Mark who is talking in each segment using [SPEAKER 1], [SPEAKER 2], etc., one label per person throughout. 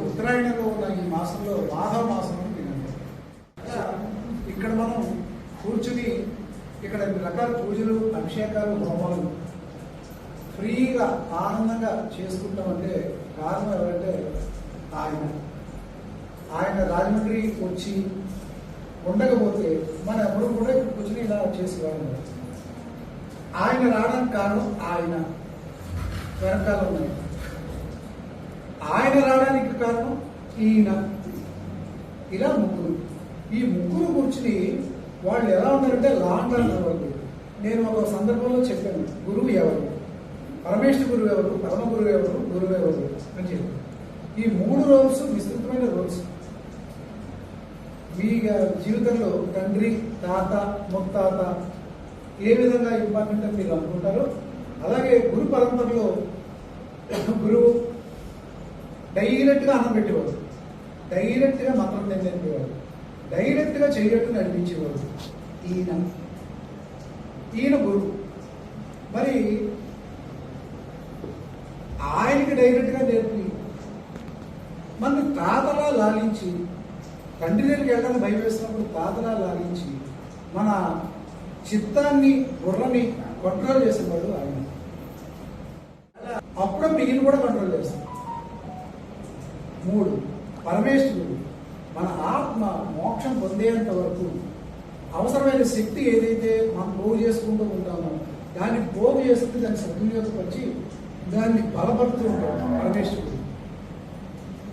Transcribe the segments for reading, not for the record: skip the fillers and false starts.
[SPEAKER 1] ఉత్తరాయణంలో ఉన్న ఈ మాసంలో మాఘ మాసం అని వినండి. ఇక్కడ మనం కూర్చుని ఇక్కడ రకాల పూజలు, అభిషేకాలు, హోమాలు ఫ్రీగా ఆనందంగా చేసుకుంటామంటే కారణం ఎవరంటే ఆయన రాజమండ్రి వచ్చి ఉండకపోతే మన ఎవరు కూడా ఇక్కడ కూర్చుని ఇలా చేసేవాళ్ళు. ఆయన రావడానికి కారణం ఆయన వెనకాల ఉన్నాయి. ఆయన రావడానికి కారణం ఈయన. ఇలా ముగ్గురు. ఈ ముగ్గురు కూర్చుని వాళ్ళు ఎలా ఉన్నారంటే లాంగ్ రన్ వాళ్ళు. నేను ఒక సందర్భంలో చెప్పాను, గురువు ఎవరు, పరమేశ్వర గురువు ఎవరు, పరమ గురువు ఎవరు, గురువు ఎవరు అని చెప్పి. ఈ 3 రోల్స్ విస్తృతమైన రోల్స్. మీ జీవితంలో తండ్రి, తాత, ముత్తాత ఏ విధంగా ఇంపార్టెంట్ అని మీరు అనుకుంటారో అలాగే గురు పరంపరలో గురువు డైరెక్ట్గా అన్నం పెట్టేవాడు, డైరెక్ట్గా మంత్రం నేర్పేవాడు, డైరెక్ట్గా చేయట్టు నడిపించేవాడు. ఈయన గురువు. మరి ఆయనకి డైరెక్ట్గా నేర్పి మన తాతలా లాలించి, తండ్రి దగ్గరికి వెళ్ళడానికి భయం వేసినప్పుడు తాతలా లాలించి మన చిత్తాన్ని, బుర్రని కంట్రోల్ చేసేవాడు ఆయన. అప్పుడప్పుడు ఈయన కూడా కంట్రోల్ చేస్తాడు. 3 పరమేశ్వరుడు మన ఆత్మ మోక్షం పొందేంత వరకు అవసరమైన శక్తి ఏదైతే మనం పోగు చేసుకుంటూ ఉంటామో దాన్ని పోగు చేస్తే దాన్ని సద్వినియోగపరిచి దాన్ని బలపడుతూ ఉంటాం పరమేశ్వరుడు.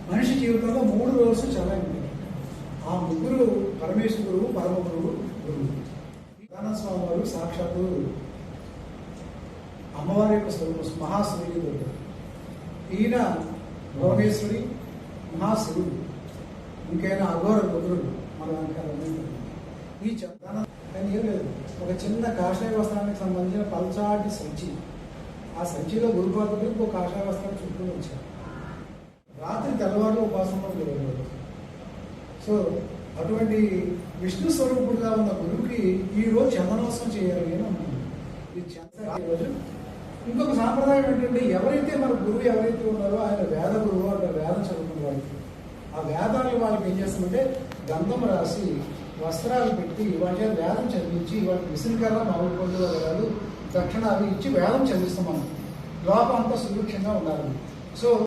[SPEAKER 1] మనిషి జీవితంలో 3 రోల్స్ చాలా ఇంపార్టెంట్. ఆ ముగ్గురు పరమేశ్వర గురువు, పరమ గురువు, గురువు. స్వామి వారు సాక్షాత్తు అమ్మవారి యొక్క స్వరూపం, మహాశివుడి. ఈయన భువనేశ్వరి, మహాశివుడు. ఇంకైనా అఘోర రుద్రుడు మన ఈ చందనం కానీ ఏం లేదు. ఒక చిన్న కాషాయ వస్త్రానికి సంబంధించిన పల్చాటి సంచి, ఆ సంచిలో గురుపాత్రుడు ఒక కాషాయ వస్త్రాన్ని చుట్టూ వచ్చారు. రాత్రి తెల్లవారు ఉపాసనలో వెళ్ళారు. సో అటువంటి విష్ణు స్వరూపుడుగా ఉన్న గురువుకి ఈ రోజు చందనోత్సవం చేయాలి అని అన్నాను. ఈ రోజు ఇంకొక సాంప్రదాయం ఏంటంటే, ఎవరైతే మన గురువు ఎవరైతే ఉన్నారో ఆయన వేద గురువు అంటే వేదం చదువుకున్న వాళ్ళకి ఆ వేదాన్ని వాళ్ళకి ఏం చేస్తామంటే గంధం రాసి వస్త్రాలు పెట్టి వాటి వేదం చదివించి వాళ్ళకి విసురుకల్లా మామిడి పండు వగరాలు దక్షిణ అవి ఇచ్చి వేదం చదివిస్తాం. మనం లోపం అంతా సుభిక్షంగా ఉండాలి. సో